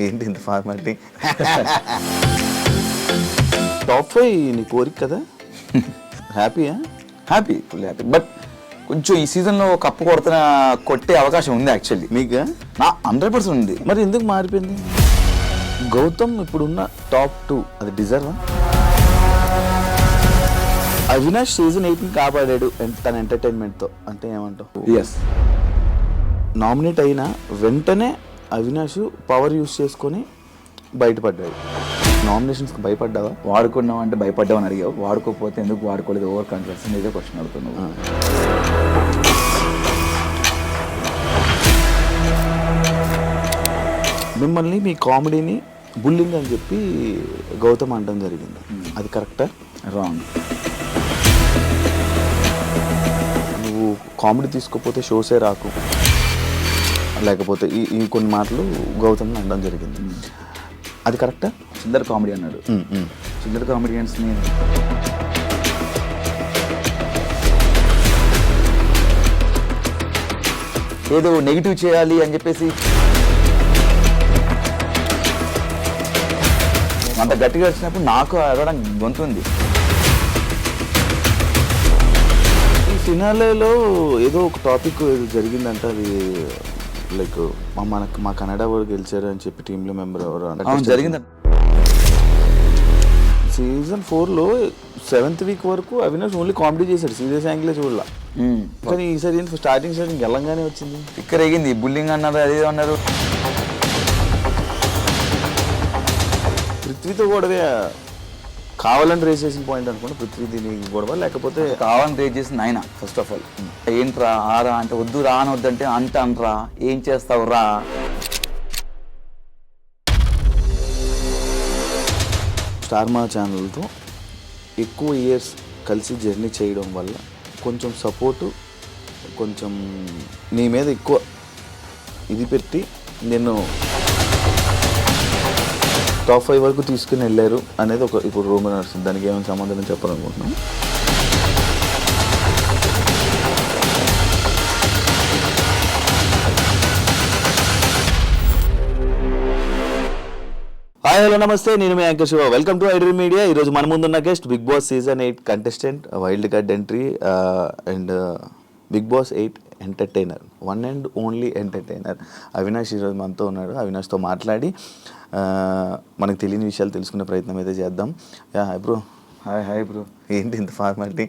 ఏంటి ఇంత formality? Top 5 నీ కోరిక కదా? హ్యాపీయా? Happy, full happy. బట్ కొంచెం ఈ సీజన్లో కప్పు కొట్టే అవకాశం ఉంది యాక్చువల్లీ. మీకు నా 100% ఉంది. మరి ఎందుకు మారిపోయింది? గౌతమ్ ఇప్పుడున్న టాప్ 2 అది డిజర్వా? అవినాష్ సీజన్ 8ని కాపాడాడు తన ఎంటర్టైన్మెంట్తో అంటే ఏమంటావు? ఎస్. నామినేట్ అయిన వెంటనే అవినాష్ పవర్ యూస్ చేసుకొని బయటపడ్డాడు. నామినేషన్స్కి భయపడ్డావా? వాడుకున్నావు అంటే భయపడ్డావు అని అడిగావు. వాడుకోకపోతే ఎందుకు వాడుకోలేదు? ఓవర్ కాన్ఫిడెన్స్ ఇదే క్వశ్చన్ అడుగుతున్నావు. మిమ్మల్ని మీ కామెడీని బుల్లింగ్ అని చెప్పి గౌతమ్ అనడం జరిగింది. అది కరెక్టా? రాంగ్. నువ్వు కామెడీ తీసుకోకపోతే షోసే రాకు, లేకపోతే ఈ కొన్ని మాటలు గౌతమ్ని అనడం జరిగింది. అది కరెక్టా? చిల్లర కామెడీ అన్నాడు. చిల్లర కామెడియన్స్ని ఏదో నెగిటివ్ చేయాలి అని చెప్పేసి అంత గట్టిగా వచ్చినప్పుడు నాకు అడగడం గొంతుంది. ఈ ఫినాలేలో ఏదో ఒక టాపిక్ జరిగిందంట. అది లైక్ మా కన్నడ వారు గెలిచారు అని చెప్పి టీంలో మెంబర్ ఎవరు జరిగింది. సీజన్ 4లో 7th వీక్ వరకు అవినాష్ ఓన్లీ కామెడీ చేశాడు, సీరియస్ యాంగిలే చూడలా. కానీ ఈసారి స్టార్టింగ్ గెలంగానే వచ్చింది. ఇక్కడ ఎగింది, బుల్లింగ్ అన్నారు, అదే అన్నారు. పృథ్వీతో గొడవే కావాలని రేస్ చేసిన పాయింట్ అనుకుంటే పృథ్వీ దీని గొడవ, లేకపోతే కావాలని రేస్ చేసింది ఆయన. ఫస్ట్ ఆఫ్ ఆల్ ఏంట్రా ఆరా అంటే వద్దు, రా అని వద్దంటే అంటాన్రా, ఏం చేస్తావు రా. స్టార్ మా ఛానల్తో ఎక్కువ ఇయర్స్ కలిసి జర్నీ చేయడం వల్ల కొంచెం సపోర్టు, కొంచెం నీ మీద ఎక్కువ ఇది పెట్టి నేను టాప్ 5 వరకు తీసుకుని వెళ్ళారు అనేది ఒక ఇప్పుడు రూమర్ నడుస్తుంది. దానికి ఏమైనా సమాధానం చెప్పాలనుకుంటున్నాను. హాయ్ హలో నమస్తే, నేను మీ anchor Shiva. Welcome to iDream media. ఈరోజు మన ముందున్న guest Bigg Boss season 8 contestant, wild card entry and Bigg Boss 8 entertainer, one and only entertainer Avinash ఈరోజు మనతో ఉన్నాడు. అవినాష్తో మాట్లాడి మనకు తెలియని విషయాలు తెలుసుకునే ప్రయత్నం అయితే చేద్దాం. Hi bro. Hi bro. ఏంటి ఇంత ఫార్మాలిటీ?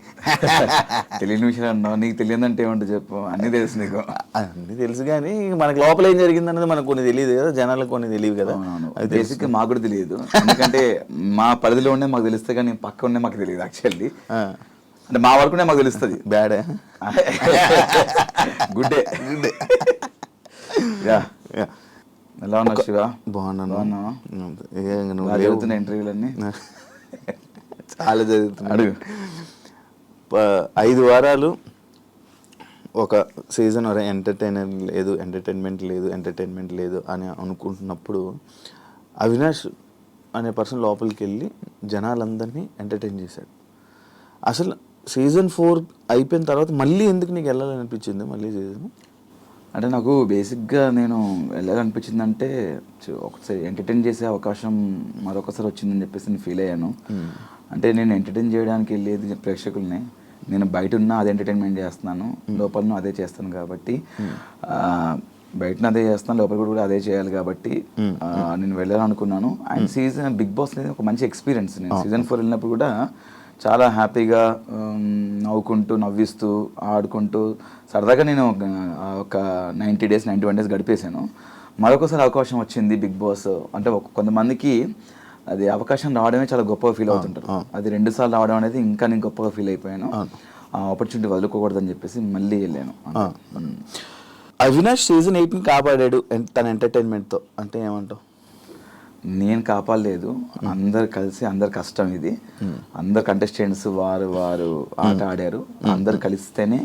తెలియని విషయాలు అన్నావు. నీకు తెలియదంటే ఏమంటే చెప్పు. అన్నీ తెలుసు నీకు. అన్నీ తెలుసు కానీ మనకు లోపల ఏం జరిగింది అన్నది మనకు కొన్ని తెలియదు కదా, జనాలకు కొన్ని తెలియదు కదా. అది బేసిక్గా మాకు కూడా తెలియదు. ఎందుకంటే మా పరిధిలో ఉండే మాకు తెలుస్తే కానీ పక్క ఉండే మాకు తెలియదు యాక్చువల్లీ. అంటే మా వరకునే మాకు తెలుస్తుంది. బ్యాడే గుడ్డే. యా. ఎలా ఉన్నావు శివ? బాగున్నాను. జరుగుతున్న ఇంటర్వ్యూలన్నీ చాలా జరుగుతున్నాడు. 5 వారాలు ఒక సీజన్ ఎంటర్టైన్మెంట్ లేదు అని అనుకుంటున్నప్పుడు అవినాష్ అనే పర్సన్ లోపలికి వెళ్ళి జనాలందరినీ ఎంటర్టైన్ చేశాడు. అసలు సీజన్ 4 అయిపోయిన తర్వాత మళ్ళీ ఎందుకు నీకు వెళ్ళాలనిపించింది మళ్ళీ సీజన్? అంటే నాకు బేసిక్గా నేను వెళ్ళాలనిపించిందంటే ఒకసారి ఎంటర్టైన్ చేసే అవకాశం మరొకసారి వచ్చిందని చెప్పేసి నేను ఫీల్ అయ్యాను. అంటే నేను ఎంటర్టైన్ చేయడానికి వెళ్ళేది ప్రేక్షకుల్ని, నేను బయట ఉన్నా అదే ఎంటర్టైన్మెంట్ చేస్తున్నాను, లోపల అదే చేస్తాను కాబట్టి బయటను అదే చేస్తాను, లోపల కూడా అదే చేయాలి కాబట్టి నేను వెళ్ళాలనుకున్నాను. అండ్ సీజన్ బిగ్ బాస్ అనేది ఒక మంచి ఎక్స్పీరియన్స్. నేను సీజన్ 4 వెళ్ళినప్పుడు కూడా చాలా హ్యాపీగా నవ్వుకుంటూ నవ్విస్తూ ఆడుకుంటూ సరదాగా నేను ఒక 91 డేస్ గడిపేశాను. మరొకసారి అవకాశం వచ్చింది బిగ్ బాస్ అంటే కొంతమందికి అది అవకాశం రావడమే చాలా గొప్పగా ఫీల్ అవుతుంటారు. అది 2 సార్లు రావడం అనేది ఇంకా నేను గొప్పగా ఫీల్ అయిపోయాను. ఆ ఆపర్చునిటీ వదులుకోకూడదని చెప్పేసి మళ్ళీ వెళ్ళాను. అవినాష్ సీజన్ 8ని కాపాడాడు తన ఎంటర్టైన్మెంట్తో అంటే ఏమంటావు? నేను కాపాడలేదు, అందరు కలిసి, అందరు కష్టం ఇది. అందరు కంటెస్టెంట్స్ వారు ఆట ఆడారు, అందరు కలిస్తేనే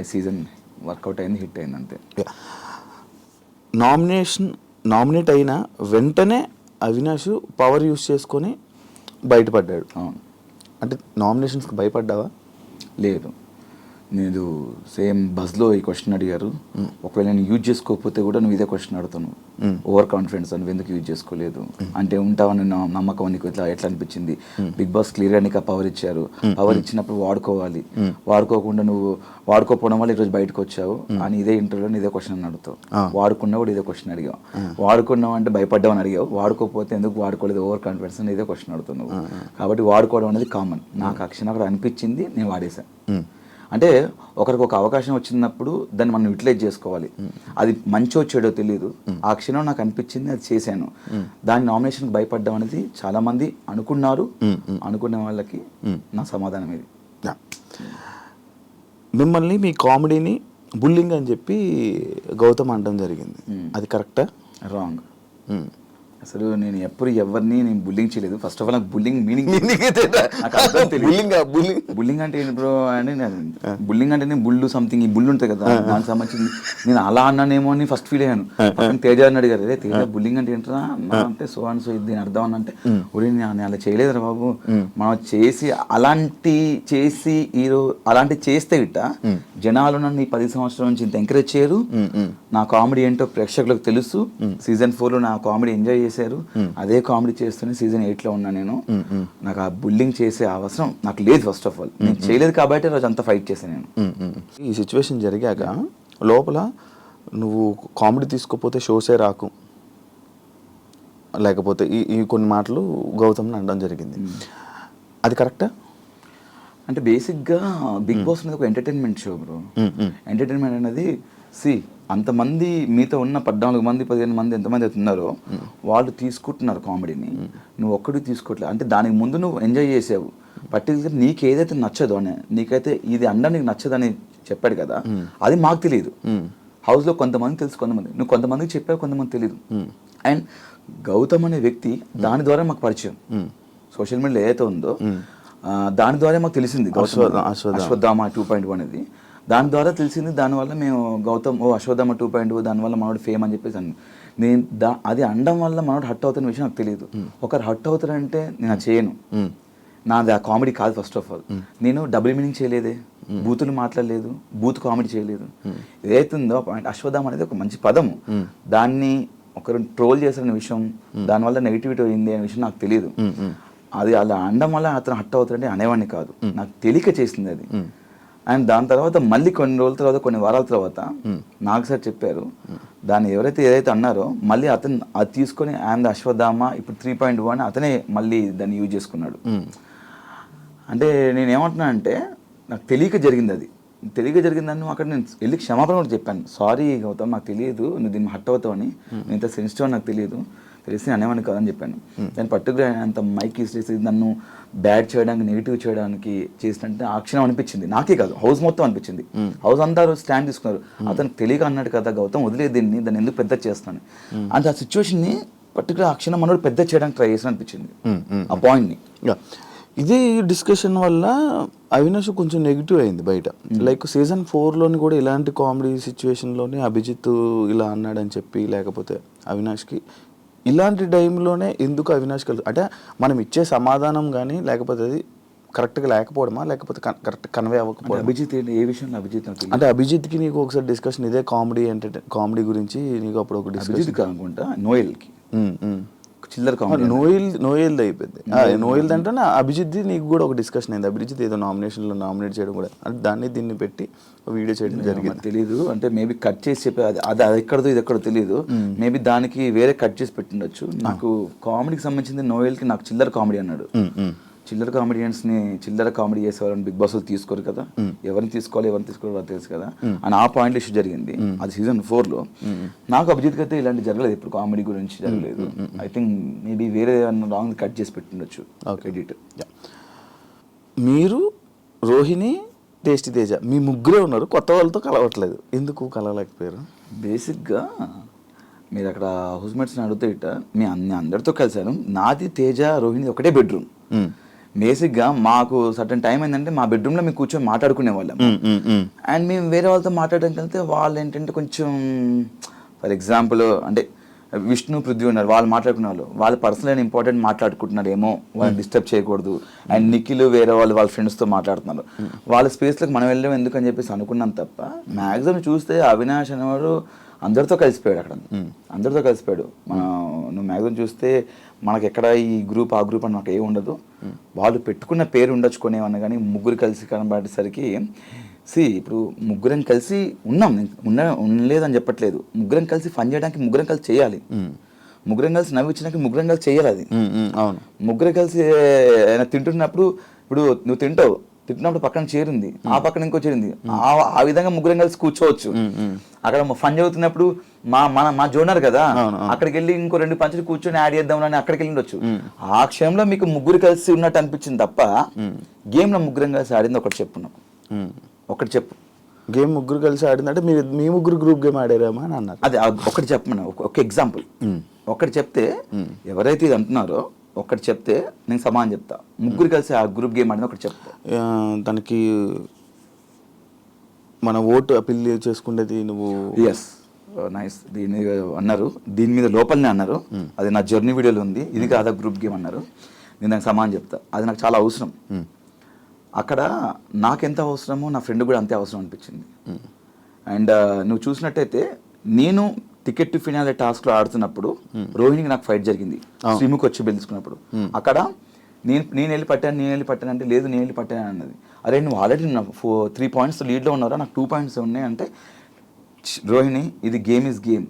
ఈ సీజన్ వర్కౌట్ అయింది, హిట్ అయింది అంతే. నామినేట్ అయిన వెంటనే అవినాష్ పవర్ యూస్ చేసుకొని బయటపడ్డాడు. అవును. అంటే నామినేషన్స్కి భయపడ్డావా? లేదు, నేను సేమ్ బస్లో ఈ క్వశ్చన్ అడిగారు. ఒకవేళ నేను యూజ్ చేసుకోకపోతే కూడా నువ్వు ఇదే క్వశ్చన్ అడుగుతాను, ఓవర్ కాన్ఫిడెన్స్ అని ఎందుకు యూజ్ చేసుకోలేదు అంటే ఉంటావని నమ్మకం నీకు ఎట్లా అనిపించింది. బిగ్ బాస్ క్లియర్గా నీకు ఆ పవర్ ఇచ్చారు, పవర్ ఇచ్చినప్పుడు వాడుకోవాలి, వాడుకోకుండా నువ్వు వాడుకోకపోవడం వల్ల ఈరోజు బయటకు వచ్చావు అని ఇదే ఇంటర్వ్యూలో ఇదే క్వశ్చన్ అని అడుగుతావు. వాడుకున్నా కూడా ఇదే క్వశ్చన్ అడిగావు, వాడుకున్నావు అంటే భయపడ్డావు అని అడిగావు, వాడుకోకపోతే ఎందుకు వాడుకోలేదు ఓవర్ కాన్ఫిడెన్స్ అని ఇదే క్వశ్చన్ అడుగుతున్నావు. కాబట్టి వాడుకోవడం అనేది కామన్. నాకు ఆ క్షణం అక్కడ అనిపించింది, నేను వాడేశాను. అంటే ఒకరికి ఒక అవకాశం వచ్చినప్పుడు దాన్ని మనం యూటిలైజ్ చేసుకోవాలి. అది మంచో చెడో తెలియదు, ఆ క్షణం నాకు అనిపించింది, అది చేశాను. దాని నామినేషన్కి భయపడ్డం అనేది చాలా మంది అనుకున్నారు. అనుకునే వాళ్ళకి నా సమాధానం ఇది. మిమ్మల్ని మీ కామెడీని బుల్లింగ్ అని చెప్పి గౌతమ్ అనడం జరిగింది, అది కరెక్టా? రాంగ్. అసలు నేను ఎప్పుడు ఎవరిని నేను బుల్లింగ్ చేయలేదు. ఫస్ట్ ఆఫ్ ఆల్ నాకు బుల్లింగ్ మీనింగ్ బుల్లింగ్ అంటే ఏంటి బ్రో అని, బుల్లింగ్ అంటే నేను బుల్లు సంథింగ్ ఈ బుల్లు ఉంటుంది కదా దానికి సంబంధించింది నేను అలా అన్నానేమో అని ఫస్ట్ ఫీల్ అయ్యాను. తేజ అని అడిగారు, అదే తేజ బుల్లింగ్ అంటే ఏంటరా అంటే సో అండ్ సో దీని అర్థం అని అంటే ఒరే నేను అలా చేయలేదురా బాబు, మనం చేసి అలాంటి చేస్తే ఇట్ట జనాలు నన్ను ఈ 10 సంవత్సరాల నుంచి ఇంత ఎంకరేజ్ చేయరు. నా కామెడీ ఏంటో ప్రేక్షకులకు తెలుసు. సీజన్ 4లో నా కామెడీ ఎంజాయ్ చేశారు, అదే కామెడీ చేస్తూనే సీజన్ 8లో ఉన్నా నేను. నాకు ఆ బుల్లింగ్ చేసే అవసరం నాకు లేదు. ఫస్ట్ ఆఫ్ ఆల్ నేను చేయలేదు కాబట్టి రోజు అంతా ఫైట్ చేశాను నేను. ఈ సిచ్యువేషన్ జరిగాక లోపల నువ్వు కామెడీ తీసుకోపోతే షోసే రాకు, లేకపోతే ఈ కొన్ని మాటలు గౌతమ్ని అనడం జరిగింది, అది కరెక్టా? అంటే బేసిక్గా బిగ్ బాస్ అనేది ఒక ఎంటర్టైన్మెంట్ షో బ్రో. ఎంటర్టైన్మెంట్ అనేది అంతమంది మీతో ఉన్న 14 మంది 15 మంది ఎంతమంది అయితే ఉన్నారో వాళ్ళు తీసుకుంటున్నారు కామెడీని, నువ్వు ఒక్కడికి తీసుకోవట్లేదు. అంటే దానికి ముందు నువ్వు ఎంజాయ్ చేసావు. పర్టికులర్ నీకు ఏదైతే నచ్చదో అని, నీకైతే ఇది అండ నీకు నచ్చదని చెప్పాడు కదా, అది మాకు తెలియదు. హౌస్లో కొంతమంది తెలుసు, నువ్వు కొంతమందికి చెప్పావు, కొంతమంది తెలియదు. అండ్ గౌతమ్ అనే వ్యక్తి దాని ద్వారా మాకు పరిచయం. సోషల్ మీడియాలో ఏదైతే ఉందో దాని ద్వారా మాకు తెలిసింది అశ్వత్థామ 2.0 అనేది. దాని ద్వారా తెలిసింది, దానివల్ల మేము గౌతమ్ అశ్వత్థామ 2.0 దానివల్ల మనోడు ఫేమ్ అని చెప్పేసి నేను అది అనడం వల్ల మనోడు హట్ అవుతున్న విషయం నాకు తెలియదు. ఒకరు హట్ అవుతారంటే నేను అది చేయను, నాది ఆ కామెడీ కాదు. ఫస్ట్ ఆఫ్ ఆల్ నేను డబుల్ మీనింగ్ చేయలేదే, బూతులు మాట్లాడలేదు, బూత్ కామెడీ చేయలేదు. ఏదైతుందో అశ్వత్థామ అనేది ఒక మంచి పదము, దాన్ని ఒకరు ట్రోల్ చేసిన విషయం, దానివల్ల నెగిటివిటీ అయింది అనే విషయం నాకు తెలియదు. అది అలా అనడం వల్ల అతను హట్ అవుతారంటే అనేవాడిని కాదు, నాకు తెలియక చేసింది అది. అండ్ దాని తర్వాత మళ్ళీ కొన్ని రోజుల తర్వాత కొన్ని వారాల తర్వాత నాకు సార్ చెప్పారు, దాన్ని ఏదైతే అన్నారో మళ్ళీ అతను అది తీసుకొని అండ్ అశ్వత్థామ ఇప్పుడు 3.1 అని అతనే మళ్ళీ దాన్ని యూజ్ చేసుకున్నాడు. అంటే నేను ఏమంటున్నా అంటే నాకు తెలియక జరిగింది, అది తెలియక జరిగిందని అక్కడ నేను వెళ్ళి క్షమాపణ కూడా చెప్పాను. సారీ గౌతమ్, నాకు తెలియదు నువ్వు దీన్ని హట్ అవుతావని, నేను ఇంత సెన్సిటివ్ అని నాకు తెలిసి అనేవాడిని కాదని చెప్పాను. దాన్ని పర్టికులర్ అంత మైక్ ఇస్తే నన్ను బ్యాడ్ చేయడానికి నెగిటివ్ చేయడానికి చేసినట్టు ఆ క్షణం అనిపించింది. నాకే కాదు హౌస్ మొత్తం అనిపించింది. హౌస్ అంతా స్టాండ్ తీసుకున్నారు. అతనికి తెలియక అన్నాడు కదా గౌతమ్ వదిలేదు దాన్ని ఎందుకు పెద్ద చేస్తాను అంటే ఆ సిచ్యువేషన్ని పర్టికులర్ ఆ క్షణం మనోడు పెద్ద చేయడానికి ట్రై చేసిన అనిపించింది ఆ పాయింట్ని. ఇదే డిస్కషన్ వల్ల అవినాష్ కొంచెం నెగిటివ్ అయింది బయట. లైక్ సీజన్ 4లోని కూడా ఇలాంటి కామెడీ సిచ్యువేషన్లోనే అభిజిత్ ఇలా అన్నాడని చెప్పి, లేకపోతే అవినాష్కి ఇలాంటి టైంలోనే ఎందుకు అవినాష్ అంటే మనం ఇచ్చే సమాధానం కానీ లేకపోతే అది కరెక్ట్గా లేకపోవడమా, లేకపోతే కరెక్ట్ కన్వే అవ్వకపోవడం? అభిజిత్ ఏ విషయంలో అభిజిత్ అంటే అభిజిత్కి నీకు ఒకసారి డిస్కషన్ ఇదే కామెడీ గురించి నీకు అప్పుడు ఒక డిస్కషన్ అనుకుంటా, నోయల్కి చిల్లర కామెడీ నోయల్ది అయిపోయింది. నోయల్ది అంటే అభిజిత్ది నీకు కూడా ఒక డిస్కషన్ అయింది. అభిజిత్ ఏదో నామినేషన్లో నామినేట్ చేయడం కూడా అంటే దీన్ని పెట్టి వీడియో చేయడం జరిగింది. తెలీదు అంటే మేబీ కట్ చేసి చెప్పే అది ఎక్కడదో ఇది ఎక్కడో తెలియదు. మేబీ దానికి వేరే కట్ చేసి పెట్టిండొచ్చు. నాకు కామెడీకి సంబంధించింది నోయల్కి నాకు చిల్లర కామెడీ అన్నాడు. చిల్లర కామెడియన్స్ని చిల్లర కామెడీ చేసేవాళ్ళని బిగ్ బాస్ తీసుకోరు కదా, ఎవరిని తీసుకోవాలి తెలుసు కదా అని ఆ పాయింట్ ఇష్యూ జరిగింది. అది సీజన్ 4లో. నాకు అభిజిత్ అయితే ఇలాంటి జరగలేదు, ఇప్పుడు కామెడీ గురించి జరగలేదు. ఐ థింక్ మేబీ వేరే రాంగ్ కట్ చేసి పెట్టిండొచ్చు ఎడిట్. మీరు రోహిణి టేస్టీ తేజ మీ ముగ్గురే ఉన్నారు, కొత్త వాళ్ళతో కలవట్లేదు, ఎందుకు కలవలేకపోయారు? బేసిక్గా మీరు అక్కడ హౌస్మేట్స్ని అడిగితే ఇట్ట మీ అందరితో కలిసాను. నాది తేజ రోహిణి ఒకటే బెడ్రూమ్. బేసిక్గా మాకు సర్టన్ టైం ఏంటంటే మా బెడ్రూమ్లో మేము కూర్చొని మాట్లాడుకునే వాళ్ళం. అండ్ మేము వేరే వాళ్ళతో మాట్లాడడానికి వెళ్తే వాళ్ళు ఏంటంటే కొంచెం ఫర్ ఎగ్జాంపుల్ అంటే విష్ణు పృథ్వీ ఉన్నారు, వాళ్ళు మాట్లాడుకున్న వాళ్ళు పర్సనల్ అండ్ ఇంపార్టెంట్ మాట్లాడుకుంటున్నారు ఏమో, వాళ్ళని డిస్టర్బ్ చేయకూడదు. అండ్ నిఖిల్ వేరే వాళ్ళ ఫ్రెండ్స్తో మాట్లాడుతున్నారు, వాళ్ళ స్పేస్లోకి మనం వెళ్ళడం ఎందుకు అని చెప్పేసి అనుకున్నాం తప్ప మ్యాక్సిమం చూస్తే అవినాష్ అనేవాడు అందరితో కలిసిపోయాడు అక్కడ, అందరితో కలిసిపోయాడు. నువ్వు మ్యాక్సిమం చూస్తే మనకి ఎక్కడ ఈ గ్రూప్ ఆ గ్రూప్ అని మాకు ఏమి ఉండదు. వాళ్ళు పెట్టుకున్న పేరు ఉండొచ్చుకునేవన్నా కానీ ముగ్గురు కలిసి కనబడేసరికి ఇప్పుడు ముగ్గురం కలిసి ఉండలేదని చెప్పట్లేదు, ముగ్గురం కలిసి ఫన్ చేయడానికి ముగ్గురం కలిసి చేయాలి, ముగ్గురం కలిసి నవ్వించడానికి ముగ్గురం కలిసి చేయాలి. అది అవును, ముగ్గురం కలిసి తింటున్నప్పుడు ఇప్పుడు నువ్వు తింటున్నప్పుడు పక్కన చేరింది, ఆ పక్కన ఇంకో చేరింది, ఆ విధంగా ముగ్గురం కలిసి కూర్చోవచ్చు. అక్కడ ఫన్ చదువుతున్నప్పుడు మా జోనర్ కదా, అక్కడికి వెళ్ళి ఇంకో 2 పంచులు కూర్చొని యాడ్ చేద్దాం అని అక్కడికి వెళ్ళి ఉండొచ్చు. ఆ క్షణంలో మీకు ముగ్గురు కలిసి ఉన్నట్టు అనిపించింది తప్ప గేమ్ లో ముగ్గురం కలిసి ఆడింది ఒకటి చెప్పు నాకు, ఒకటి చెప్పు. గేమ్ ముగ్గురు కలిసి ఆడిందంటే మీ ముగ్గురు గ్రూప్ గేమ్ ఆడారేమో అని అన్నారు. అదే ఒకటి చెప్పమన్నా, ఒక ఎగ్జాంపుల్ ఒకటి చెప్తే, ఎవరైతే ఇది అంటున్నారో ఒకటి చెప్తే నేను సమానం చెప్తా. ముగ్గురు కలిసి ఆ గ్రూప్ గేమ్ ఆడింది ఒకటి చెప్తా. దానికి మన ఓటు అపీల్ చేసుకునేది నువ్వు. Yes, nice. దీని మీద అన్నారు, దీని మీద లోపలనే అన్నారు, అది నా జర్నీ వీడియోలో ఉంది, ఇది కాదా గ్రూప్ గేమ్ అన్నారు. నేను దానికి సమానం చెప్తా. అది నాకు చాలా అవసరం. అక్కడ నాకెంత అవసరమో నా ఫ్రెండ్ కూడా అంతే అవసరం అనిపించింది. అండ్ నువ్వు చూసినట్టయితే నేను టికెట్ టు ఫినాలే టాస్క్లో ఆడుతున్నప్పుడు రోహిణికి నాకు ఫైట్ జరిగింది, శ్రీముఖి వచ్చి బెదిరించుకున్నప్పుడు. అక్కడ నేను వెళ్ళి పట్టాను అంటే లేదు నేను వెళ్ళి పట్టాను అన్నది. అరే నువ్వు ఆల్రెడీ 3 పాయింట్స్ లీడ్లో ఉన్నారా, నాకు 2 పాయింట్స్ ఉన్నాయి అంటే, రోహిణి ఇది గేమ్ ఈజ్ గేమ్,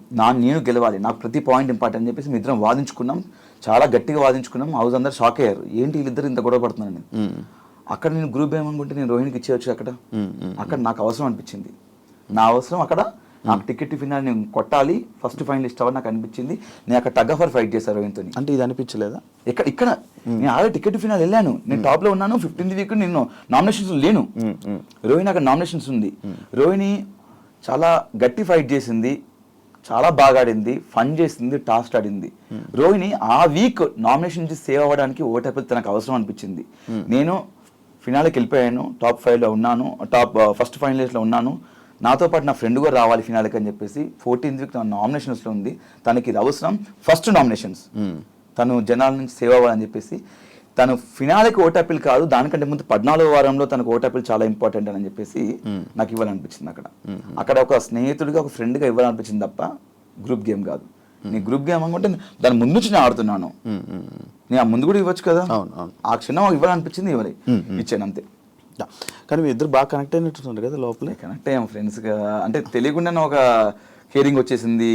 నేను గెలవాలి, నాకు ప్రతి పాయింట్ ఇంపార్టెంట్ అని చెప్పేసి మీ ఇద్దరం వాదించుకున్నాం, చాలా గట్టిగా వాదించుకున్నాం. హౌస్ అందరూ షాక్ అయ్యారు, ఏంటి వీళ్ళిద్దరు ఇంత గొడవ పడుతున్నారని. అక్కడ నేను గ్రూప్ ఏమనుకుంటే నేను రోహిణికి ఇచ్చేయచ్చు. అక్కడ నాకు అవసరం అనిపించింది, నా అవసరం అక్కడ నాకు టికెట్ ఫినాల్ నేను కొట్టాలి, ఫస్ట్ ఫైనలిస్ట్ అవ్వాలి నాకు అనిపించింది. నేను అక్కడ టగ్ ఆఫ్ వార్ ఫైట్ చేశాను రోహిణితో. అంటే ఇది అనిపించలేదా? ఇక్కడ నేను ఆల్రెడీ టికెట్ ఫినాల్ వెళ్ళాను, నేను టాప్ లో ఉన్నాను, 15th వీక్ నేను నామినేషన్స్ లేను. రోహిణి అక్కడ నామినేషన్స్ ఉంది. రోహిణి చాలా గట్టి ఫైట్ చేసింది, చాలా బాగా ఆడింది, ఫన్ చేసింది, టాస్క్ ఆడింది. రోహిణి ఆ వీక్ నామినేషన్ నుంచి సేవ్ అవ్వడానికి ఓటేపుల్ తనకు అవసరం అనిపించింది. నేను ఫినాల్కి వెళ్ళిపోయాను, టాప్ 5లో ఉన్నాను, ఫస్ట్ ఫైనలిస్ట్లో ఉన్నాను, నాతో పాటు నా ఫ్రెండ్ కూడా రావాలి ఫినాల్కి అని చెప్పేసి 14th వీక్ నామినేషన్స్లో ఉంది. తనకి ఇది అవసరం, ఫస్ట్ నామినేషన్స్, తను జనాల నుంచి సేవ్ అవ్వాలని చెప్పేసి తను ఫినాల్కి ఓటాపిల్ కాదు, దానికంటే ముందు 14వ వారంలో తనకు ఓటాపిల్ చాలా ఇంపార్టెంట్ అని చెప్పేసి నాకు ఇవ్వాలనిపించింది. అక్కడ ఒక స్నేహితుడిగా ఒక ఫ్రెండ్గా ఇవ్వాలనిపించింది తప్ప గ్రూప్ గేమ్ కాదు. నీ గ్రూప్ గేమ్ అనుకుంటే దాని ముందు నుంచి నేను ఆడుతున్నాను, నేను ఆ ముందు కూడా ఇవ్వచ్చు కదా. ఆ క్షణం ఇవ్వాలనిపించింది, ఇచ్చాను అంతే. కానీ మీ ఇద్దరు బాగా కనెక్ట్ అయినట్టున్నారు కదా లోపలే. కనెక్ట్ అయ్యాం ఫ్రెండ్స్గా, అంటే తెలియకుండానే ఒక కేరింగ్ వచ్చేసింది.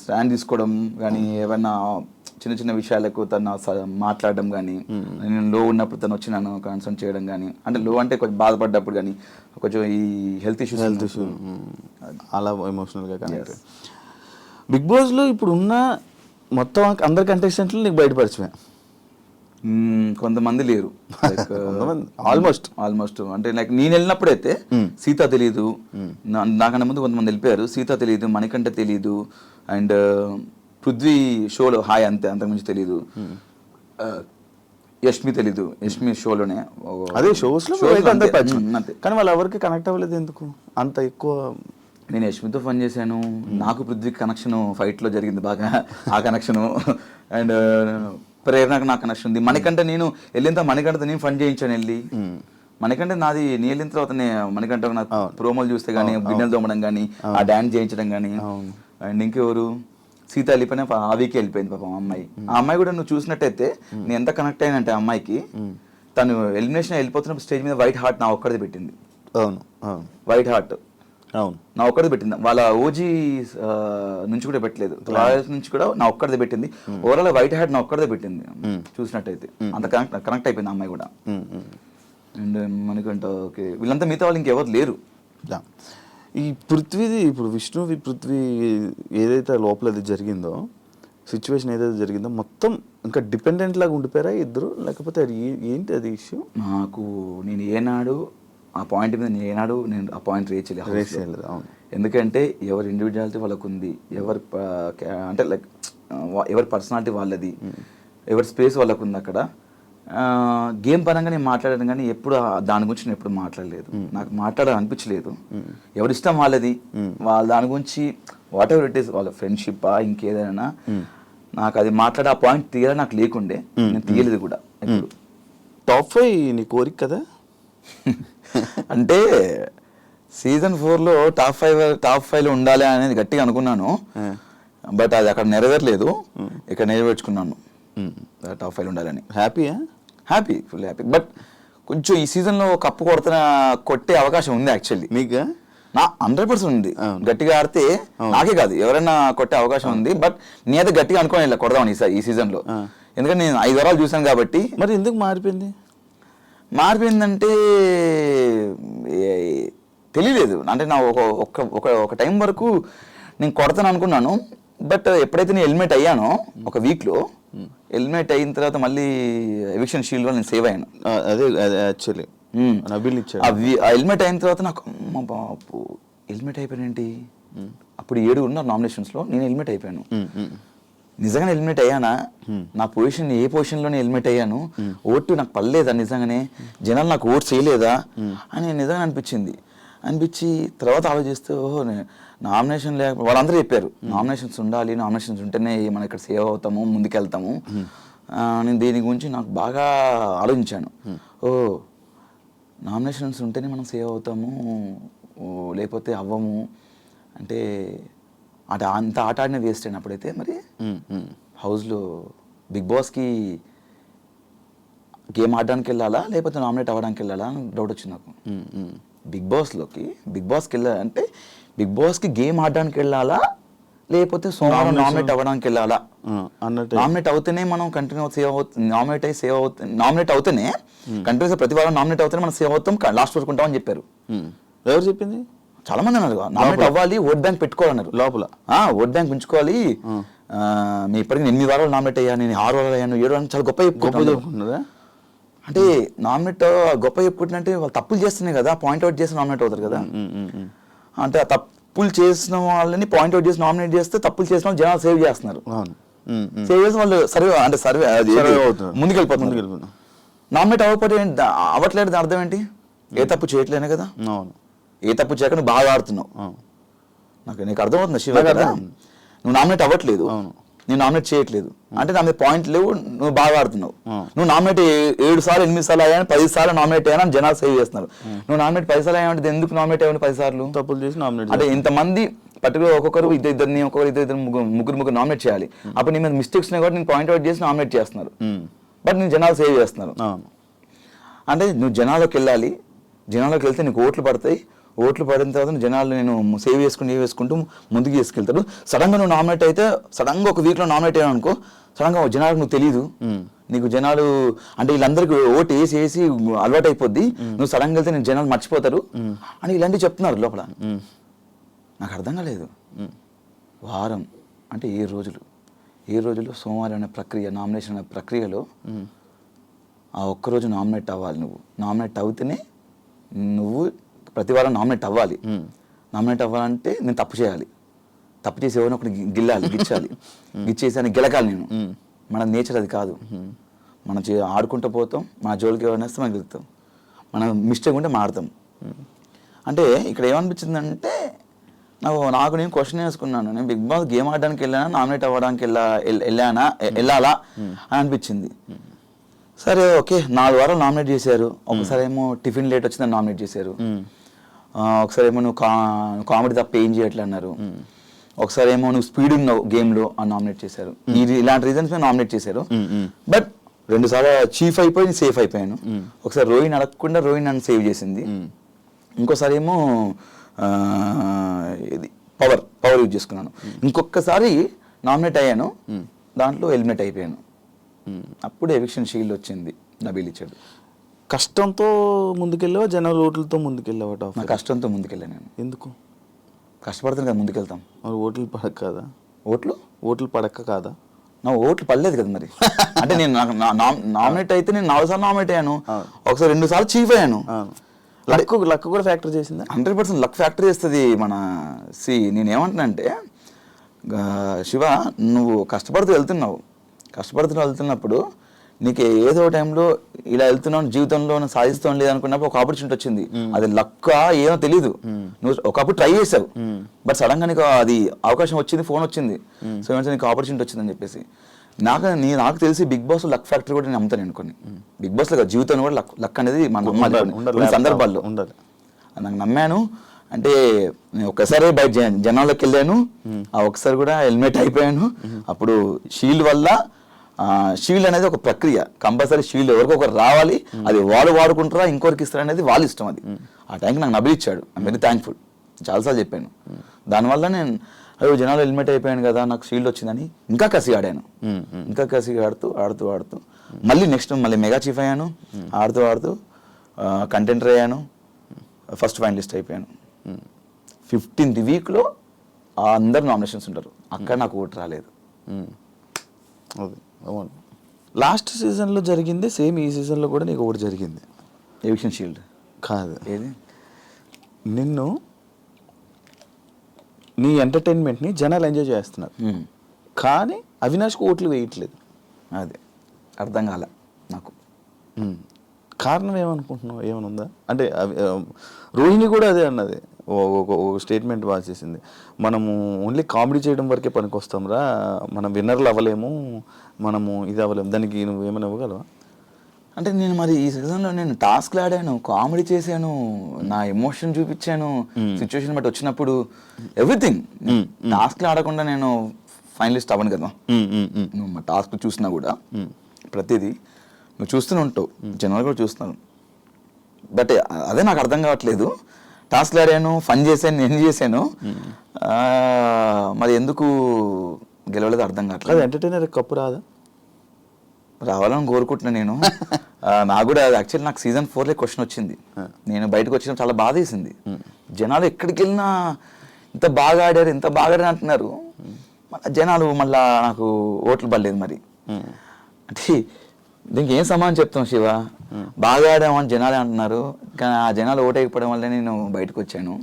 స్టాండ్ తీసుకోవడం కానీ, ఏమైనా చిన్న చిన్న విషయాలకు తను మాట్లాడడం కానీ, నేను లో ఉన్నప్పుడు తను వచ్చి నన్ను కన్సల్ట్ చేయడం కానీ, అంటే లో అంటే కొంచెం బాధపడ్డప్పుడు కానీ, కొంచెం ఈ హెల్త్ ఇష్యూ అలా ఎమోషనల్గా కనెక్ట్. బిగ్ బాస్లో ఇప్పుడు ఉన్న మొత్తం అందరి కంటెస్టెంట్లు నీకు బయటపరిచమే. కొంతమంది లేరు, ఆల్మోస్ట్ అంటే లైక్ నేను వెళ్ళినప్పుడైతే సీత తెలీదు, నాకన్నా ముందు కొంతమంది వెళ్ళిపోయారు. సీత తెలీదు, మణికంఠ తెలీదు, అండ్ పృథ్వీ షోలో హాయ్ అంతకుమించి తెలీదు, యష్మి తెలీదు, యష్మి షోలోనే అదే షోస్లో కానీ వాళ్ళు ఎవరికి కనెక్ట్ అవ్వలేదు ఎందుకు అంత ఎక్కువ. నేను యష్మితో ఫన్ చేశాను, నాకు పృథ్వీకి కనెక్షన్ ఫైట్లో జరిగింది బాగా, ఆ కనెక్షను. అండ్ ప్రేరణకు నాకు కనెక్షన్ ఉంది. మణికంఠ నేను వెళ్ళిన మణికంఠతో నేను ఫన్ చేయించాను వెళ్ళి. మణికంఠ నాది నేను వెళ్ళిన తర్వాత మణికంఠ నాకు ప్రోమోలు చూస్తే కానీ, గిన్నెలు తోమడం కానీ, ఆ డాన్స్ చేయించడం కానీ. అండ్ ఇంకెవరు, సీత వెళ్ళిపోయినా ఆ వీకే వెళ్ళిపోయింది పాపం అమ్మాయి. ఆ అమ్మాయి కూడా నువ్వు చూసినట్టయితే నేను ఎంత కనెక్ట్ అయినంటే ఆ అమ్మాయికి, తను ఎలిమినేషన్ వెళ్ళిపోతున్నప్పుడు స్టేజ్ మీద వైట్ హార్ట్ నా ఒక్కడిది పెట్టింది. అవును, వైట్ హార్ట్ అవును నా ఒక్కడిది పెట్టింది. వాళ్ళ ఓజీ నుంచి కూడా పెట్టలేదు, రాయల్స్ నుంచి కూడా నా ఒక్కడిది పెట్టింది. ఓవరాల్ వైట్ హ్యాట్ నా ఒక్కడిదే పెట్టింది చూసినట్టయితే. అంత కనెక్ట్ అయిపోయింది అమ్మాయి కూడా. అండ్ మనకంట ఓకే, వీళ్ళంతా మిగతా వాళ్ళు ఇంకెవరు లేరు. ఈ పృథ్వీది ఇప్పుడు పృథ్వీ ఏదైతే లోపల అది జరిగిందో, సిచ్యువేషన్ ఏదైతే జరిగిందో మొత్తం ఇంకా డిపెండెంట్ లాగా ఉండిపోయారా ఇద్దరు, లేకపోతే అది ఏంటి అది ఇష్యూ? నాకు నేను ఏనాడు ఆ పాయింట్ మీద నేను ఆ పాయింట్ రేస్ చేయలేదు. ఎందుకంటే ఎవరి ఇండివిజువాలిటీ వాళ్ళకు ఉంది, అంటే లైక్ ఎవరి పర్సనాలిటీ వాళ్ళది, ఎవరి స్పేస్ వాళ్ళకు ఉంది అక్కడ. గేమ్ పరంగా నేను మాట్లాడాను కానీ ఎప్పుడు దాని గురించి నేను ఎప్పుడు మాట్లాడలేదు. నాకు మాట్లాడాలనిపించలేదు. ఎవరిష్టం వాళ్ళది, వాళ్ళ దాని గురించి వాట్ ఎవర్ ఇట్ ఈస్, వాళ్ళ ఫ్రెండ్షిప్పా ఇంకేదైనా నాకు అది మాట్లాడే ఆ పాయింట్ తీయాలి నాకు లేకుండే, నేను తీయలేదు కూడా ఎప్పుడు. టాప్ 5 నీ కోరిక కదా? అంటే సీజన్ 4లో టాప్ 5లో ఉండాలి అనేది గట్టిగా అనుకున్నాను. బట్ అది అక్కడ నెరవేరలేదు, ఇక్కడ నెరవేర్చుకున్నాను టాప్ 5లో ఉండాలని. Happy, full happy. బట్ కొంచెం ఈ సీజన్లో కప్పు కొట్టే అవకాశం ఉంది యాక్చువల్లీ. మీకు నా 100% ఉంది. గట్టిగా ఆడితే నాకే కాదు ఎవరైనా కొట్టే అవకాశం ఉంది. బట్ నేనైతే గట్టిగా అనుకోని కొడదామని ఈ సీజన్లో, ఎందుకంటే నేను 5 వారాలు చూసాను కాబట్టి. మరి ఎందుకు మారిపోయిందంటే తెలియలేదు. అంటే నా ఒక టైం వరకు నేను కొడతాను అనుకున్నాను. బట్ ఎప్పుడైతే నేను ఎలిమినేట్ అయ్యానో ఒక వీక్లో, ఎలిమినేట్ అయిన తర్వాత మళ్ళీ ఎవిక్షన్ షీల్డ్లో నేను సేవ్ అయ్యాను. అదే యాక్చువల్లీ ఎలిమినేట్ అయిన తర్వాత నాకు అమ్మ బాబు ఎలిమినేట్ అయిపోయానేంటి. అప్పుడు 7 ఉన్నారు నామినేషన్స్లో, నేను ఎలిమినేట్ అయిపోయాను. నిజంగానే ఎలిమినేట్ అయ్యానా? నా పొజిషన్ ఏ పొజిషన్లోనే ఎలిమినేట్ అయ్యాను? ఓటు నాకు పడలేదా నిజంగానే? జనాలు నాకు ఓటు చేయలేదా అని నిజంగా అనిపించి తర్వాత ఆలోచిస్తే ఓహో నామినేషన్ వాళ్ళందరూ చెప్పారు నామినేషన్స్ ఉండాలి, నామినేషన్స్ ఉంటేనే మనం ఇక్కడ సేవ్ అవుతాము, ముందుకెళ్తాము. నేను దీని గురించి నాకు బాగా ఆలోచించాను. ఓ నామినేషన్స్ ఉంటేనే మనం సేవ్ అవుతాము, లేకపోతే అవ్వము అంటే అంత ఆట ఆడిన వేస్ట్ అయిన అప్పుడైతే. మరి హౌస్లో బిగ్ బాస్కి గేమ్ ఆడడానికి వెళ్ళాలా లేకపోతే నామినేట్ అవ్వడానికి వెళ్ళాలా అని డౌట్ వచ్చింది నాకు. బిగ్ బాస్కి వెళ్ళాలంటే బిగ్ బాస్కి గేమ్ ఆడడానికి వెళ్ళాలా లేకపోతే సోమవారం నామినేట్ అవ్వడానికి వెళ్ళాలా అన్నట్టు. నామినేట్ అవుతేనే మనం కంటిన్యూ సేవ్ అవుతుంది, నామినేట్ అవుతేనే కంటిన్యూస్ ప్రతి వారం నామినేట్ అవుతేనే మనం సేవ్ అవుతాం, లాస్ట్ వరకు ఉంటామని చెప్పారు. ఎవరు చెప్పింది? చాలా మంది అన్నారు నామినేట్ అవ్వాలి, ఓట్ బ్యాంక్ పెట్టుకోవాలన్నారు. లోపల ఓట్ బ్యాంక్ ఉంచుకోవాలి. మీ ఇప్పటికి 8 వారాలు నామినేట్ అయ్యాను, నేను 6 వారాలు అయ్యాను, 7 వారాలు చాలా గొప్ప చెప్పుకుంటున్నారా? అంటే నామినేట్ గొప్ప చెప్పుకుంటుంటే వాళ్ళు తప్పులు చేస్తున్నాయి కదా, పాయింట్అవుట్ చేసి నామినేట్ అవుతారు కదా. అంటే ఆ తప్పులు చేసిన వాళ్ళని పాయింట్అవుట్ చేసి నామినేట్ చేస్తే తప్పులు చేసిన వాళ్ళు జనాలు సేవ్ చేస్తున్నారు. సేవ్ చేసి వాళ్ళు సర్వే ముందుకెళ్ళిపోతున్నారు. నామినేట్ అవ్వట్లేదు అర్థం ఏంటి? ఏ తప్పు చేయట్లేనే కదా. ఏ తప్పు చేయక నువ్వు బాగా ఆడుతున్నావు. నీకు అర్థమవుతుంది శివ కదా, నువ్వు నామినేట్ అవ్వట్లేదు, నేను నామినేట్ చేయట్లేదు అంటే నా మీద పాయింట్ లేవు, నువ్వు బాగా ఆడుతున్నావు. నువ్వు నామినేట్ 7 సార్లు 8 సార్లు అయ్యాను, 10 సార్లు నామినేట్ అయ్యాను జనాలు సేవ్ చేస్తున్నారు. నువ్వు నామినేట్ 10 సార్లు అయ్యామంటే ఎందుకు నామినేట్ అయ్యాను 10 సార్లు? తప్పులు చేసి నామినేట్ అంటే ఇంతమంది పర్టికులర్ ఒక్కొక్కరు ఇద్దరు ముగ్గురు నామినేట్ చేయాలి. అప్పుడు నీ మీద మిస్టేక్స్ కూడా నేను పాయింట్అవుట్ చేసి నామినేట్ చేస్తున్నారు. బట్ నేను జనాలు సేవ్ చేస్తున్నారు. అంటే నువ్వు జనాల్లోకి వెళ్ళాలి, జనాల్లోకి వెళ్తే నీకు ఓట్లు పడతాయి. ఓట్లు పడిన తర్వాత జనాలు నేను సేవ్ చేసుకుంటూ ముందుకు తీసుకెళ్తాడు. సడన్గా నువ్వు నామినేట్ అయితే, సడన్గా ఒక వీక్లో నామినేట్ అయ్యావు అనుకో, సడన్గా జనాలకు నువ్వు తెలియదు, నీకు జనాలు అంటే వీళ్ళందరికీ ఓటు వేసి అలవాటు అయిపోద్ది, నువ్వు సడన్గా వెళ్తే నేను జనాలు మర్చిపోతారు అని ఇలాంటివి చెప్తున్నారు లోపల. నాకు అర్థం కాలేదు. వారం అంటే 7 రోజులు సోమవారం అనే ప్రక్రియ, నామినేషన్ అనే ప్రక్రియలో ఆ ఒక్కరోజు నామినేట్ అవ్వాలి. నువ్వు నామినేట్ అవుతేనే నువ్వు ప్రతి వారం నామినేట్ అవ్వాలి. నామినేట్ అవ్వాలంటే నేను తప్పు చేయాలి, తప్పు చేసి ఎవరిని ఒకటి గిచ్చేసి అని గెలకాలి నేను. మన నేచర్ అది కాదు. మనం ఆడుకుంటూ పోతాం, మన జోలికి ఎవరైనా వస్తే మనం గెలుస్తాం, మనం మిస్టేక్ ఉంటే మాడతాం. అంటే ఇక్కడ ఏమనిపించిందంటే నాకు నేను క్వశ్చన్ వేసుకున్నాను, నేను బిగ్ బాస్ గేమ్ ఆడడానికి వెళ్ళానా నామినేట్ అవ్వడానికి వెళ్ళాలా అని అనిపించింది. సరే ఓకే, 4 వారాలు నామినేట్ చేశారు. ఒకసారి ఏమో టిఫిన్ లేట్ వచ్చిందని నామినేట్ చేశారు, ఒకసారి ఏమో నువ్వు కామెడీ తప్ప ఏం చేయట్లే అన్నారు, ఒకసారి ఏమో నువ్వు స్పీడ్ ఉన్నావు గేమ్లో అని నామినేట్ చేశారు. ఇలాంటి రీజన్స్ మీద నామినేట్ చేశారు. బట్ 2 సార్లు చీఫ్ అయిపోయి సేఫ్ అయిపోయాను. ఒకసారి రోహిణి అడగకుండా రోహిణి నన్ను సేవ్ చేసింది. ఇంకోసారి ఏమో ఇది పవర్ యూజ్ చేసుకున్నాను. ఇంకొకసారి నామినేట్ అయ్యాను, దాంట్లో ఎలిమినేట్ అయిపోయాను. అప్పుడు ఎవిక్షన్ షీల్డ్ వచ్చింది, నబీల్ ఇచ్చాడు. కష్టంతో ముందుకెళ్ళావా జనరల్ ఓట్లతో ముందుకెళ్ళావా? నా కష్టంతో ముందుకెళ్ళాను నేను. ఎందుకు? కష్టపడుతుంది కదా ముందుకెళ్తాం. మరి ఓట్లు పడక కాదా? ఓట్లు పడక కాదా? నా ఓట్లు పడలేదు కదా మరి. అంటే నేను నామినేట్ అయితే నేను 4 సార్లు నామినేట్ అయ్యాను, ఒకసారి 2 సార్లు చీఫ్ అయ్యాను. లక్ కూడా ఫ్యాక్టర్ చేసిందా? 100% లక్ ఫ్యాక్టర్ చేస్తుంది. నేనేమంటున్నా అంటే శివ, నువ్వు కష్టపడుతూ వెళ్తున్నప్పుడు నీకు ఏదో టైంలో ఇలా వెళ్తున్నావు జీవితంలో సాధిస్తాం లేదనుకున్నప్పుడు ఒక ఆపర్చునిటీ వచ్చింది. అది లక్క ఏమో తెలీదు, నువ్వు ఒకప్పుడు ట్రై చేసావు బట్ సడన్ గా నీకు అది అవకాశం వచ్చింది, ఫోన్ వచ్చింది, సో ఏమంటే నీకు ఆపర్చునిటీ వచ్చిందని చెప్పేసి. నాకు తెలిసి బిగ్ బాస్ లక్ ఫ్యాక్టరీ కూడా నేను నమ్ముతాను అనుకోని. బిగ్ బాస్ లో జీవితంలో కూడా లక్ అనేది మన నమ్మాలి సందర్భాల్లో. నాకు నమ్మాను అంటే నేను ఒక్కసారి బయట జనాల్లోకి వెళ్ళాను, ఆ ఒక్కసారి కూడా హెల్మెట్ అయిపోయాను. అప్పుడు షీల్డ్ వల్ల షీల్డ్ అనేది ఒక ప్రక్రియ, కంపల్సరీ షీల్డ్ ఎవరికి ఒకరు రావాలి, అది వాళ్ళు వాడుకుంటారా ఇంకొకరికి ఇస్తారు అనేది వాళ్ళ ఇష్టం. అది ఆ టైంకి నాకు నబిల్ ఇచ్చాడు, ఐమ్ వెరీ థ్యాంక్ఫుల్. చాలాసార్లు చెప్పాను. దానివల్ల నేను అయ్యో జనాలు హెల్మెట్ అయిపోయాను కదా నాకు షీల్డ్ వచ్చిందని ఇంకా కసిగా ఆడాను. ఇంకా కసిగా ఆడుతూ మళ్ళీ నెక్స్ట్ మళ్ళీ మెగా చీఫ్ అయ్యాను. ఆడుతూ కంటెంటర్ అయ్యాను, ఫస్ట్ ఫైనలిస్ట్ అయిపోయాను. 15th వీక్లో అందరు నామినేషన్స్ ఉంటారు, అక్కడ నాకు ఓటు రాలేదు. అది అవును. లాస్ట్ సీజన్లో జరిగింది సేమ్ ఈ సీజన్లో కూడా నీకు ఒకటి జరిగింది. ఎవిక్షన్ షీల్డ్ కాదు, ఏది నిన్ను నీ ఎంటర్టైన్మెంట్ని జనాలు ఎంజాయ్ చేస్తున్నారు కానీ అవినాష్కి ఓట్లు వేయట్లేదు. అది అర్థం కాల నాకు. కారణం ఏమనుకుంటున్నావు, ఏమైనా ఉందా అంటే? రోహిణి కూడా అదే అన్నది, ఒక స్టేట్మెంట్ బాగా చేసింది, మనము ఓన్లీ కామెడీ చేయడం వరకే పనికొస్తాంరా, మనం విన్నర్లు అవ్వలేము, మనము ఇది అవ్వలేము. దానికి నువ్వు ఏమైనా ఇవ్వగలవా? అంటే నేను మరి ఈ సీజన్లో నేను టాస్క్లు ఆడాను, కామెడీ చేశాను, నా ఎమోషన్ చూపించాను, సిచ్యువేషన్ బట్టి వచ్చినప్పుడు ఎవ్రీథింగ్. టాస్క్లు ఆడకుండా నేను ఫైనలిస్ట్ అవ్వను కదా. నువ్వు మా టాస్క్ చూసినా కూడా ప్రతిదీ నువ్వు చూస్తూనే ఉంటావు, జనాలు కూడా చూస్తున్నాను. బట్ అదే నాకు అర్థం కావట్లేదు. టాస్క్లు ఆడాను, ఫన్ చేశాను, నేను చేశాను, మరి ఎందుకు గెలవలేదు అర్థం కావట్లేదు. ఎంటర్టైనర్ కప్పు రాదా? రావాలని కోరుకుంటున్నా నేను. నాకు కూడా యాక్చువల్లీ నాకు సీజన్ 4లో క్వశ్చన్ వచ్చింది, నేను బయటకు వచ్చిన చాలా బాధ వేసింది. జనాలు ఎక్కడికి వెళ్ళినా ఇంత బాగా ఆడారు అంటున్నారు, జనాలు మళ్ళా నాకు ఓట్లు పడలేదు. మరి అంటే దీనికి ఏం సమాధానం చెప్తాం శివ? బాగా ఆడామని జనాలే అంటున్నారు, కానీ ఆ జనాలు ఓటు వేయకపోవడం వల్లే నేను బయటకు వచ్చాను,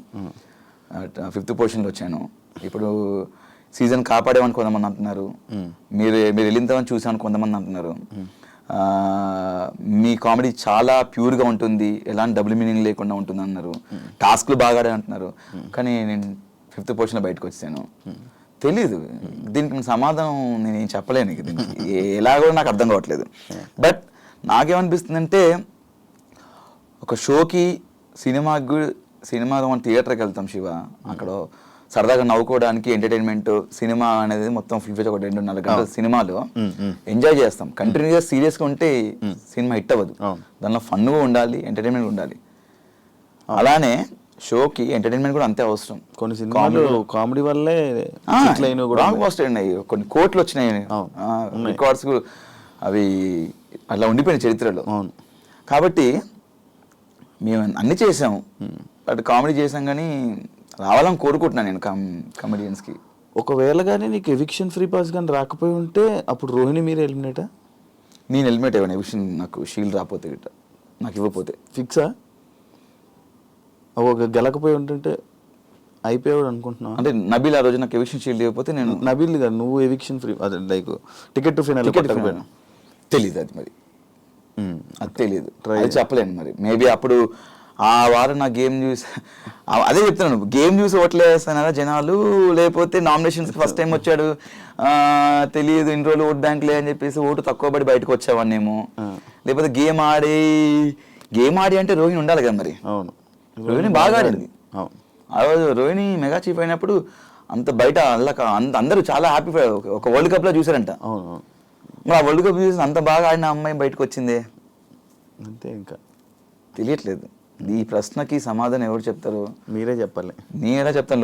5th పొజిషన్లో వచ్చాను. ఇప్పుడు సీజన్ కాపాడేమని కొంతమంది అంటున్నారు, మీరు వెళ్ళిందని చూసామని కొంతమంది అంటున్నారు, మీ కామెడీ చాలా ప్యూర్గా ఉంటుంది, ఎలాంటి డబుల్ మీనింగ్ లేకుండా ఉంటుంది అన్నారు, టాస్క్లు బాగా ఆడే అంటున్నారు, కానీ నేను 5th పొజిషన్లో బయటకు వచ్చాను. తెలీదు దీనికి సమాధానం నేను ఏం చెప్పలేను, దీనికి ఎలాగో నాకు అర్థం కావట్లేదు. బట్ నాకేమనిపిస్తుందంటే ఒక షోకి సినిమా మనం థియేటర్కి వెళ్తాం శివ, అక్కడ సరదాగా నవ్వుకోవడానికి ఎంటర్టైన్మెంట్, సినిమా అనేది మొత్తం ఫుల్ఫిల్ ఒక 2.5 గంటల సినిమాలో ఎంజాయ్ చేస్తాం. కంటిన్యూగా సీరియస్గా ఉంటే సినిమా హిట్ అవ్వదు, దానిలో ఫన్గా ఉండాలి, ఎంటర్టైన్మెంట్ ఉండాలి. అలానే షోకి ఎంటర్టైన్మెంట్ కూడా అంతే అవసరం. కొన్ని సినిమాలు కామెడీ వల్లే కొన్ని కోట్లు వచ్చినాయి, రికార్డ్స్ అవి అలా ఉండిపోయిన చరిత్రలో. కాబట్టి మేము అన్ని చేసాము, బట్ కామెడీ చేసాం కానీ రావాలని కోరుకుంటున్నాను నేను కమెడియన్స్కి. ఒకవేళ కానీ నీకు ఎవిక్షన్ ఫ్రీ పాస్ కానీ రాకపోయి ఉంటే అప్పుడు రోహిణి మీరు ఎలిమినేటా? నేను ఎలిమినేట్ అయ్యాను ఎవిక్షన్, నాకు షీల్డ్ రాకపోతే గిట్ట, నాకు ఇవ్వకపోతే. ఫిక్సా? ఒక గెలకపోయి ఉంటుంటే అయిపోయాడు అనుకుంటున్నావు? అంటే నబీల్ ఆ రోజు నాకు ఎవిక్షన్ షీల్డ్ ఇవ్వకపోతే నేను నబీల్ కాదు, నువ్వు ఎవిక్షన్ ఫ్రీ, అదే లైక్ టికెట్ టు ఫైనల్ తెలీదు. అది మరి అది తెలీదు, అది చెప్పలేను. మరి మేబీ అప్పుడు ఆ వారం నా గేమ్ చూసి అదే చెప్తున్నాను, గేమ్ చూసి ఓట్లు వేస్తానారా జనాలు, లేకపోతే నామినేషన్స్కి ఫస్ట్ టైం వచ్చాడు తెలియదు ఇన్ని రోజులు ఓట్ బ్యాంక్ లే అని చెప్పేసి ఓటు తక్కువ పడి బయటకు వచ్చావన్నేమో, లేకపోతే గేమ్ ఆడి అంటే రోహిణి ఉండాలి కదా. మరి అవును, రోహిణి బాగా ఆడింది. ఆ రోజు రోహిణి మెగా చీఫ్ అయినప్పుడు అంత బయట అందరూ చాలా హ్యాపీ, ఒక వరల్డ్ కప్లో చూసారంట. అవును, మరి ఆ వరల్డ్ కప్ చూసి అంత బాగా ఆడిన అమ్మాయి బయటకు వచ్చిందే అంతే. ఇంకా తెలియట్లేదు. ఈ ప్రశ్నకి సమాధానం ఎవరు చెప్తారు? మీరే చెప్పాలి. నేను ఎలా చెప్తాను?